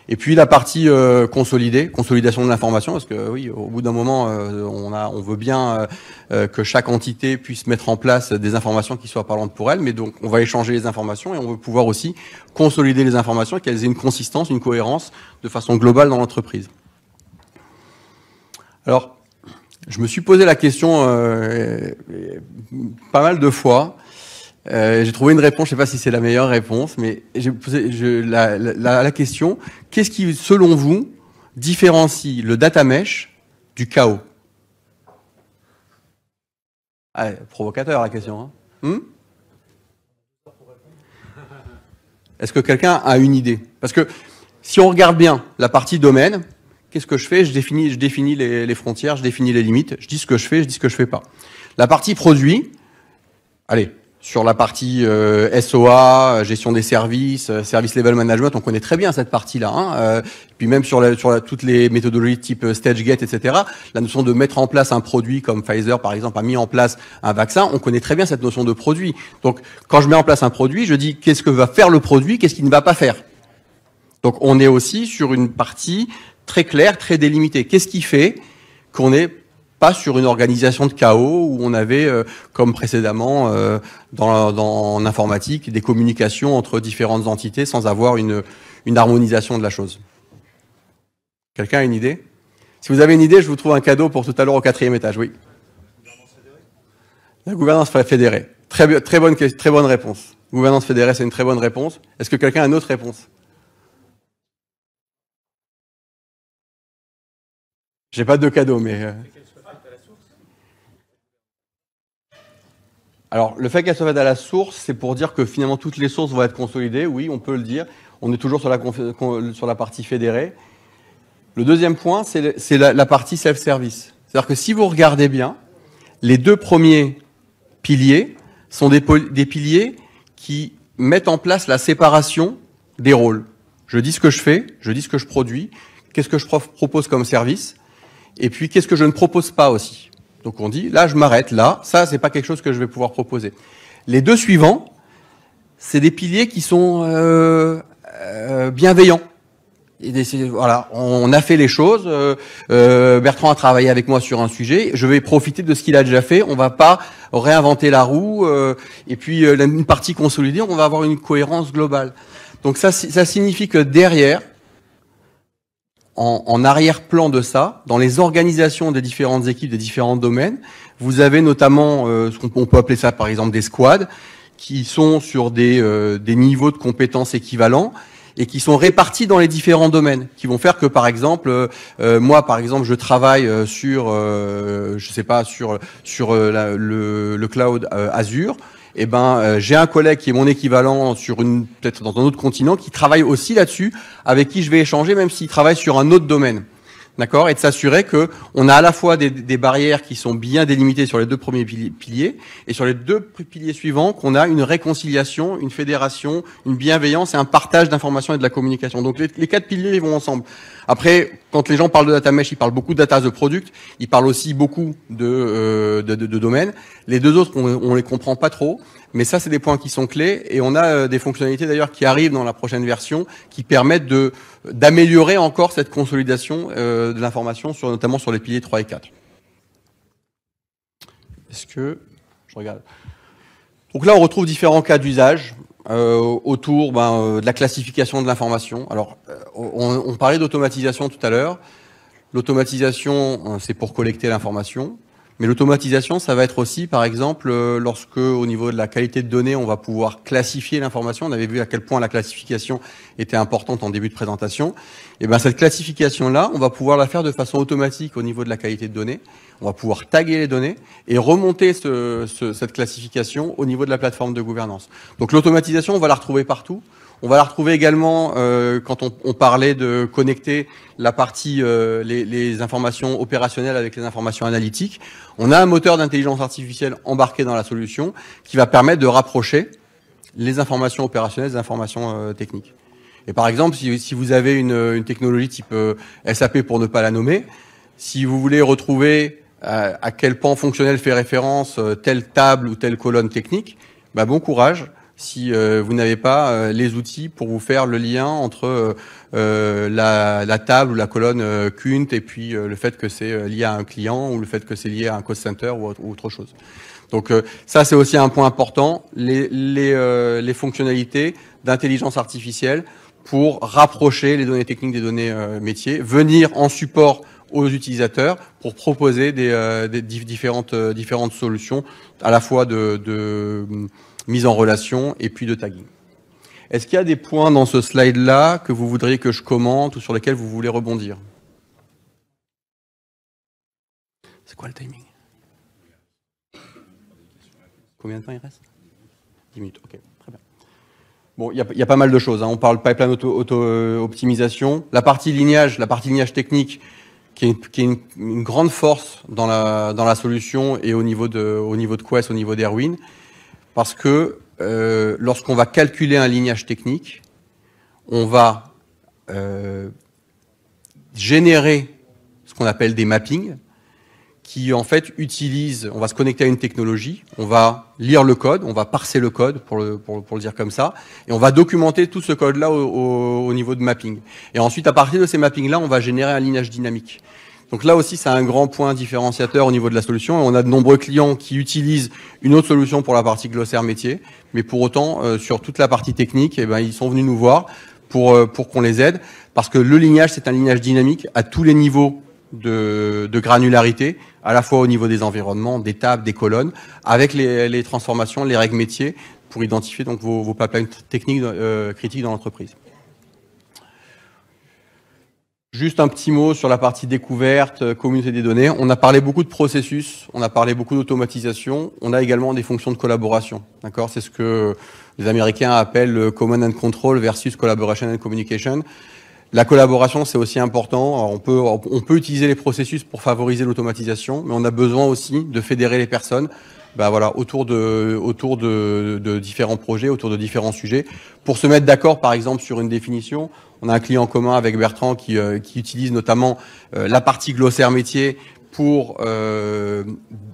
S1: Et puis la partie consolidation de l'information, parce que oui, au bout d'un moment, on veut bien que chaque entité puisse mettre en place des informations qui soient parlantes pour elle, mais donc on va échanger les informations et on veut pouvoir aussi consolider les informations et qu'elles aient une consistance, une cohérence de façon globale dans l'entreprise. Alors, je me suis posé la question pas mal de fois. J'ai trouvé une réponse, je ne sais pas si c'est la meilleure réponse, mais j'ai posé la question, qu'est-ce qui, selon vous, différencie le data mesh du chaos? Ah, provocateur la question. Hein. Est-ce que quelqu'un a une idée? Parce que si on regarde bien la partie domaine, qu'est-ce que je fais? Je définis les frontières, je définis les limites, je dis ce que je fais, je dis ce que je fais pas. La partie produit, allez, sur la partie SOA, gestion des services, service level management, on connaît très bien cette partie-là. Hein, puis même sur toutes les méthodologies type StageGate, etc., la notion de mettre en place un produit comme Pfizer, par exemple, a mis en place un vaccin, on connaît très bien cette notion de produit. Donc, quand je mets en place un produit, je dis qu'est-ce que va faire le produit, qu'est-ce qu'il ne va pas faire. Donc, on est aussi sur une partie très claire, très délimitée. Qu'est-ce qui fait qu'on n'est pas sur une organisation de chaos où on avait, comme précédemment en informatique, des communications entre différentes entités sans avoir une harmonisation de la chose. Quelqu'un a une idée? Si vous avez une idée, je vous trouve un cadeau pour tout à l'heure au 4e étage, oui. La gouvernance fédérée. Très bonne réponse. Gouvernance fédérée, c'est une très bonne réponse. Est-ce que quelqu'un a une autre réponse? J'ai pas de cadeau, mais... Alors, le fait qu'elle soit faite à la source, c'est pour dire que finalement toutes les sources vont être consolidées. Oui, on peut le dire. On est toujours sur la partie fédérée. Le deuxième point, c'est la partie self-service. C'est-à-dire que si vous regardez bien, les 2 premiers piliers sont des piliers qui mettent en place la séparation des rôles. Je dis ce que je fais, je dis ce que je produis, qu'est-ce que je propose comme service, et puis qu'est-ce que je ne propose pas aussi. Donc on dit, là je m'arrête, là, ça c'est pas quelque chose que je vais pouvoir proposer. Les 2 suivants, c'est des piliers qui sont bienveillants. Et voilà, on a fait les choses, Bertrand a travaillé avec moi sur un sujet, je vais profiter de ce qu'il a déjà fait, on va pas réinventer la roue, et puis une partie consolidée, on va avoir une cohérence globale. Donc ça signifie que derrière, en arrière-plan de ça, dans les organisations des différentes équipes, des différents domaines, vous avez notamment ce qu'on peut appeler ça par exemple des squads, qui sont sur des niveaux de compétences équivalents et qui sont répartis dans les différents domaines, qui vont faire que par exemple, moi par exemple, je travaille sur, je sais pas, sur le cloud Azure. Eh ben, j'ai un collègue qui est mon équivalent peut-être dans un autre continent, qui travaille aussi là-dessus, avec qui je vais échanger, même s'il travaille sur un autre domaine. D'accord? Et de s'assurer que on a à la fois des barrières qui sont bien délimitées sur les 2 premiers piliers, et sur les 2 piliers suivants, qu'on a une réconciliation, une fédération, une bienveillance et un partage d'informations et de la communication. Donc les 4 piliers, ils vont ensemble. Après, quand les gens parlent de data mesh, ils parlent beaucoup de data as a product, ils parlent aussi beaucoup de domaines. Les 2 autres, on les comprend pas trop. Mais ça, c'est des points qui sont clés, et on a des fonctionnalités d'ailleurs qui arrivent dans la prochaine version, qui permettent d'améliorer encore cette consolidation de l'information, notamment sur les piliers 3 et 4. Est-ce que... Je regarde. Donc là, on retrouve différents cas d'usage. autour de la classification de l'information. Alors, on parlait d'automatisation tout à l'heure. L'automatisation, c'est pour collecter l'information. Mais l'automatisation, ça va être aussi, par exemple, lorsque, au niveau de la qualité de données, on va pouvoir classifier l'information. On avait vu à quel point la classification était importante en début de présentation. Et ben, cette classification-là, on va pouvoir la faire de façon automatique au niveau de la qualité de données. On va pouvoir taguer les données et remonter cette classification au niveau de la plateforme de gouvernance. Donc, l'automatisation, on va la retrouver partout. On va la retrouver également quand on parlait de connecter la partie les informations opérationnelles avec les informations analytiques. On a un moteur d'intelligence artificielle embarqué dans la solution qui va permettre de rapprocher les informations opérationnelles des informations techniques. Et par exemple, si vous avez une technologie type SAP pour ne pas la nommer, si vous voulez retrouver à quel pan fonctionnel fait référence telle table ou telle colonne technique, bon courage. Si vous n'avez pas les outils pour vous faire le lien entre la table ou la colonne Quint et puis le fait que c'est lié à un client ou le fait que c'est lié à un cost center ou autre chose. Donc ça, c'est aussi un point important, les fonctionnalités d'intelligence artificielle pour rapprocher les données techniques des données métiers, venir en support aux utilisateurs pour proposer des différentes solutions à la fois de mise en relation et puis de tagging. Est-ce qu'il y a des points dans ce slide-là que vous voudriez que je commente ou sur lesquels vous voulez rebondir? C'est quoi le timing? Combien de temps il reste? 10 minutes, ok, très bien. Bon, il y a pas mal de choses, hein. On parle pipeline auto-optimisation. La partie lignage technique, qui est une grande force dans la solution et au niveau de Quest, au niveau d'Erwin. Parce que lorsqu'on va calculer un lignage technique, on va générer ce qu'on appelle des mappings, qui en fait utilisent, on va se connecter à une technologie, on va lire le code, on va parser le code, pour le dire comme ça, et on va documenter tout ce code-là au niveau de mapping. Et ensuite, à partir de ces mappings-là, on va générer un lignage dynamique. Donc là aussi, c'est un grand point différenciateur au niveau de la solution. On a de nombreux clients qui utilisent une autre solution pour la partie glossaire métier, mais pour autant, sur toute la partie technique, ils sont venus nous voir pour qu'on les aide, parce que le lignage, c'est un lignage dynamique à tous les niveaux de granularité, à la fois au niveau des environnements, des tables, des colonnes, avec les transformations, les règles métiers, pour identifier donc vos pipelines techniques critiques dans l'entreprise. Juste un petit mot sur la partie découverte, communauté des données. On a parlé beaucoup de processus, on a parlé beaucoup d'automatisation, on a également des fonctions de collaboration. D'accord, c'est ce que les Américains appellent le command and control versus collaboration and communication. La collaboration, c'est aussi important. Alors, on peut utiliser les processus pour favoriser l'automatisation, mais on a besoin aussi de fédérer les personnes autour de différents projets, autour de différents sujets, pour se mettre d'accord, par exemple, sur une définition. On a un client commun avec Bertrand qui utilise notamment la partie glossaire métier pour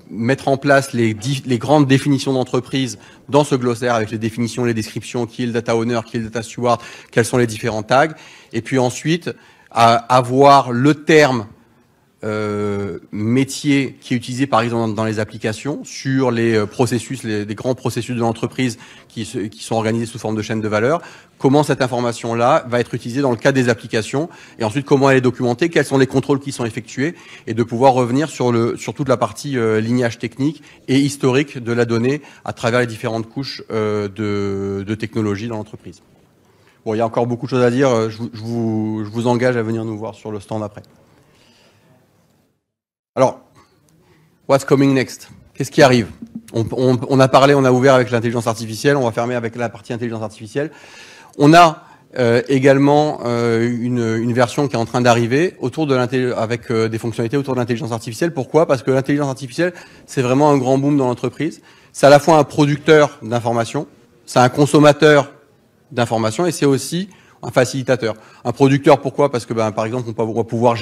S1: mettre en place les grandes définitions d'entreprise dans ce glossaire avec les définitions, les descriptions, qui est le data owner, qui est le data steward, quels sont les différents tags. Et puis ensuite, avoir le terme métier qui est utilisé par exemple dans les applications sur les processus, les grands processus de l'entreprise qui sont organisés sous forme de chaîne de valeur, comment cette information-là va être utilisée dans le cadre des applications et ensuite comment elle est documentée, quels sont les contrôles qui sont effectués et de pouvoir revenir sur toute la partie lignage technique et historique de la donnée à travers les différentes couches de technologie dans l'entreprise. Bon, il y a encore beaucoup de choses à dire, je vous engage à venir nous voir sur le stand après. Alors, what's coming next? Qu'est-ce qui arrive? On a ouvert avec l'intelligence artificielle, on va fermer avec la partie intelligence artificielle. On a également une version qui est en train d'arriver avec des fonctionnalités autour de l'intelligence artificielle. Pourquoi? Parce que l'intelligence artificielle, c'est vraiment un grand boom dans l'entreprise. C'est à la fois un producteur d'informations, c'est un consommateur d'informations et c'est aussi un facilitateur. Un producteur, pourquoi? Parce que, par exemple, on va pouvoir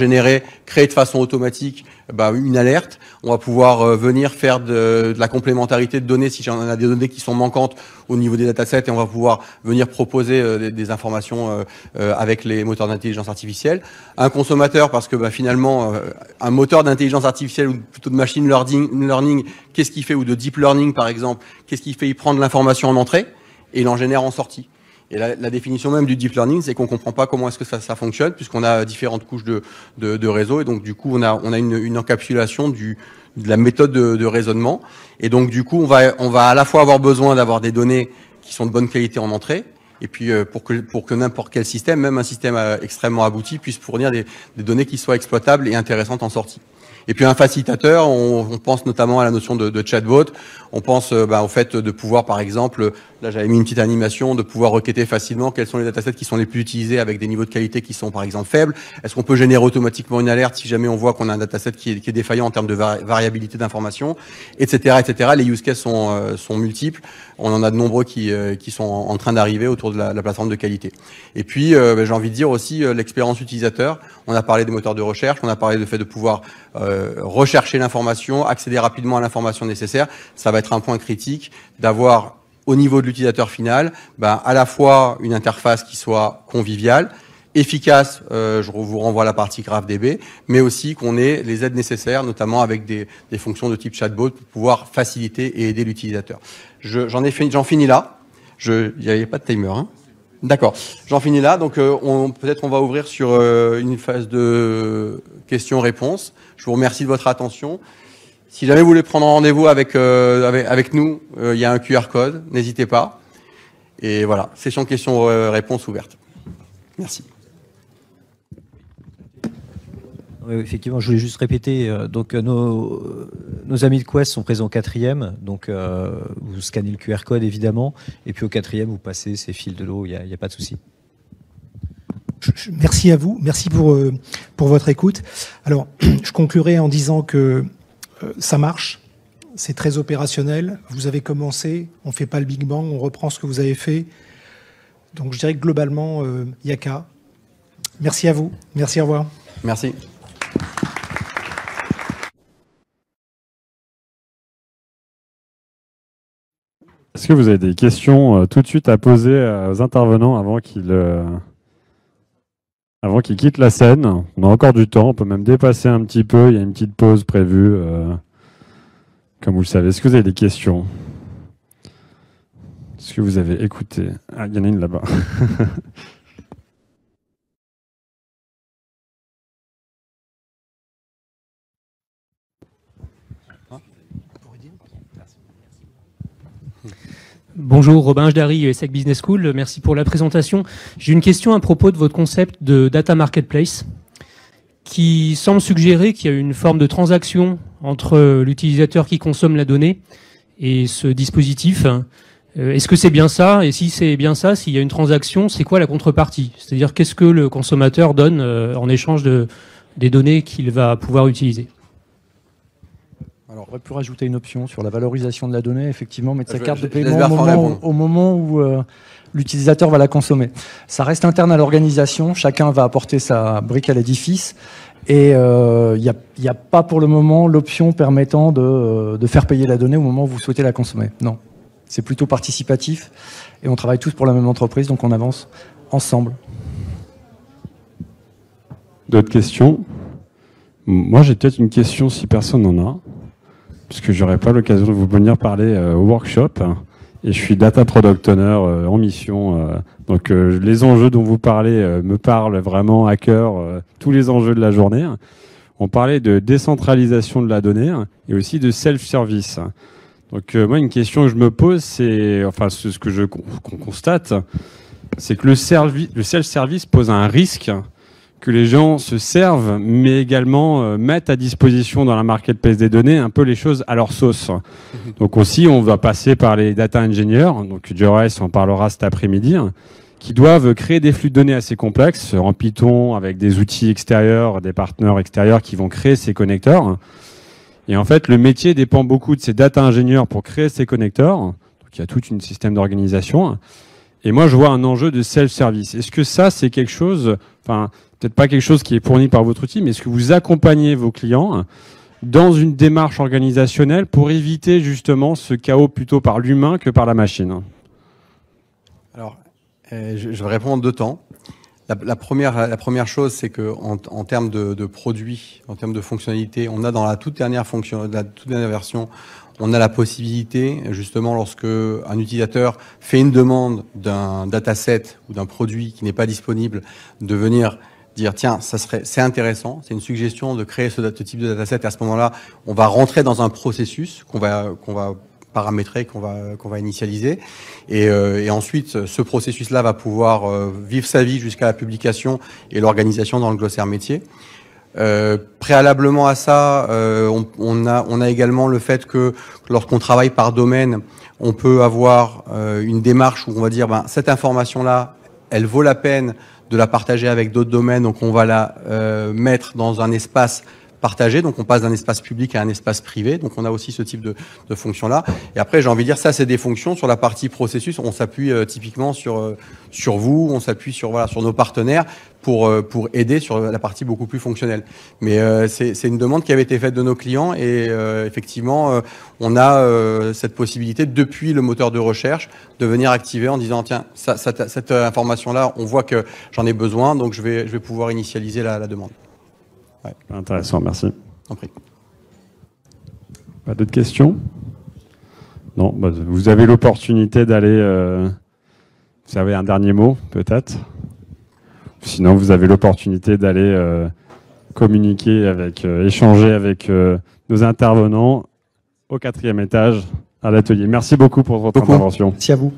S1: créer de façon automatique une alerte. On va pouvoir venir faire de la complémentarité de données si on a des données qui sont manquantes au niveau des datasets et on va pouvoir venir proposer des informations avec les moteurs d'intelligence artificielle. Un consommateur, parce que finalement, un moteur d'intelligence artificielle ou plutôt de machine learning, qu'est-ce qu'il fait? Ou de deep learning, par exemple, qu'est-ce qu'il fait? Il prend de l'information en entrée. et il en génère en sortie. Et la définition même du deep learning, c'est qu'on comprend pas comment est-ce que ça fonctionne, puisqu'on a différentes couches de réseau, et donc du coup on a une encapsulation de la méthode de raisonnement, et donc du coup on va à la fois avoir besoin d'avoir des données qui sont de bonne qualité en entrée, et puis pour que n'importe quel système, même un système extrêmement abouti, puisse fournir des données qui soient exploitables et intéressantes en sortie. Et puis un facilitateur, on pense notamment à la notion de chatbot, on pense au fait de pouvoir, par exemple, là j'avais mis une petite animation, de pouvoir requêter facilement quels sont les datasets qui sont les plus utilisés avec des niveaux de qualité qui sont par exemple faibles. Est-ce qu'on peut générer automatiquement une alerte si jamais on voit qu'on a un dataset qui est défaillant en termes de variabilité d'information, etc., etc. Les use cases sont multiples. On en a de nombreux qui sont en train d'arriver autour de la plateforme de qualité. Et puis, j'ai envie de dire aussi l'expérience utilisateur. On a parlé des moteurs de recherche, on a parlé du fait de pouvoir rechercher l'information, accéder rapidement à l'information nécessaire. Ça va être un point critique d'avoir au niveau de l'utilisateur final, à la fois une interface qui soit conviviale, efficace, je vous renvoie à la partie GraphDB, mais aussi qu'on ait les aides nécessaires, notamment avec des fonctions de type chatbot pour pouvoir faciliter et aider l'utilisateur. J'en finis là. Il n'y a pas de timer, hein. D'accord. J'en finis là. Donc, peut-être on va ouvrir sur une phase de questions-réponses. Je vous remercie de votre attention. Si jamais vous voulez prendre rendez-vous avec nous, il y a un QR code. N'hésitez pas. Et voilà, session questions-réponses ouverte. Merci.
S3: Oui, effectivement, je voulais juste répéter. Donc, nos amis de Quest sont présents au 4e. Donc, vous scannez le QR code, évidemment. Et puis, au 4e, vous passez ces fils de l'eau. Il n'y a pas de souci.
S2: Merci à vous. Merci pour votre écoute. Alors, je conclurai en disant que ça marche. C'est très opérationnel. Vous avez commencé. On ne fait pas le Big Bang. On reprend ce que vous avez fait. Donc, je dirais que globalement, il n'y a qu'à. Merci à vous. Merci, au revoir.
S1: Merci.
S4: Est-ce que vous avez des questions tout de suite à poser aux intervenants avant qu'ils quittent la scène? On a encore du temps, on peut même dépasser un petit peu, il y a une petite pause prévue, comme vous le savez. Est-ce que vous avez des questions? Est-ce que vous avez écouté? Ah, il y en a une là-bas.
S5: Bonjour, Robin Jdari, ESSEC Business School. Merci pour la présentation. J'ai une question à propos de votre concept de data marketplace qui semble suggérer qu'il y a une forme de transaction entre l'utilisateur qui consomme la donnée et ce dispositif. Est-ce que c'est bien ça? Et si c'est bien ça, s'il y a une transaction, c'est quoi la contrepartie? C'est-à-dire qu'est-ce que le consommateur donne en échange des données qu'il va pouvoir utiliser?
S6: Alors, on aurait pu rajouter une option sur la valorisation de la donnée, effectivement, mettre sa carte de paiement au moment où l'utilisateur va la consommer. Ça reste interne à l'organisation, chacun va apporter sa brique à l'édifice, et il n'y a pas pour le moment l'option permettant de faire payer la donnée au moment où vous souhaitez la consommer. Non, c'est plutôt participatif, et on travaille tous pour la même entreprise, donc on avance ensemble.
S4: D'autres questions? Moi, j'ai peut-être une question si personne n'en a. Puisque j'aurai pas l'occasion de vous venir parler au workshop, et je suis data product owner en mission. Donc les enjeux dont vous parlez me parlent vraiment à cœur, tous les enjeux de la journée. On parlait de décentralisation de la donnée et aussi de self-service. Donc moi, une question que je me pose, c'est, enfin ce que qu'on constate, c'est que le self-service pose un risque que les gens se servent, mais également mettent à disposition dans la marketplace des données un peu les choses à leur sauce. Donc aussi, on va passer par les data engineers, donc du reste, on parlera cet après-midi, qui doivent créer des flux de données assez complexes en Python, avec des outils extérieurs, des partenaires extérieurs qui vont créer ces connecteurs. Et en fait, le métier dépend beaucoup de ces data ingénieurs pour créer ces connecteurs. Donc il y a tout un système d'organisation. Et moi, je vois un enjeu de self-service. Est-ce que ça, c'est quelque chose, enfin, peut-être pas quelque chose qui est fourni par votre outil, mais est-ce que vous accompagnez vos clients dans une démarche organisationnelle pour éviter justement ce chaos plutôt par l'humain que par la machine?
S1: Alors, je vais répondre en deux temps. La première chose, c'est que en termes de produits, en termes de fonctionnalités, on a dans la toute dernière version, on a la possibilité, justement, lorsque un utilisateur fait une demande d'un dataset ou d'un produit qui n'est pas disponible, de venir dire tiens, c'est intéressant, c'est une suggestion de créer ce type de dataset. Et à ce moment-là, on va rentrer dans un processus qu'on va paramétrer, qu'on va initialiser. Et ensuite, ce processus-là va pouvoir vivre sa vie jusqu'à la publication et l'organisation dans le glossaire métier. Préalablement à ça, on a également le fait que lorsqu'on travaille par domaine, on peut avoir une démarche où on va dire cette information-là, elle vaut la peine de la partager avec d'autres domaines, donc on va la mettre dans un espace partagé, donc on passe d'un espace public à un espace privé, donc on a aussi ce type de fonction-là. Et après, j'ai envie de dire, ça c'est des fonctions. Sur la partie processus, on s'appuie typiquement sur vous, on s'appuie sur nos partenaires pour aider sur la partie beaucoup plus fonctionnelle. Mais c'est une demande qui avait été faite de nos clients et effectivement, on a cette possibilité depuis le moteur de recherche de venir activer en disant tiens, cette information-là, on voit que j'en ai besoin, donc je vais pouvoir initialiser la demande. Ouais.
S4: Intéressant, merci.
S1: En prie.
S4: Pas d'autres questions? Non, vous avez l'opportunité d'aller... vous avez un dernier mot, peut-être? Sinon, vous avez l'opportunité d'aller communiquer échanger avec nos intervenants au 4e étage à l'atelier. Merci beaucoup pour votre intervention.
S6: Merci à vous.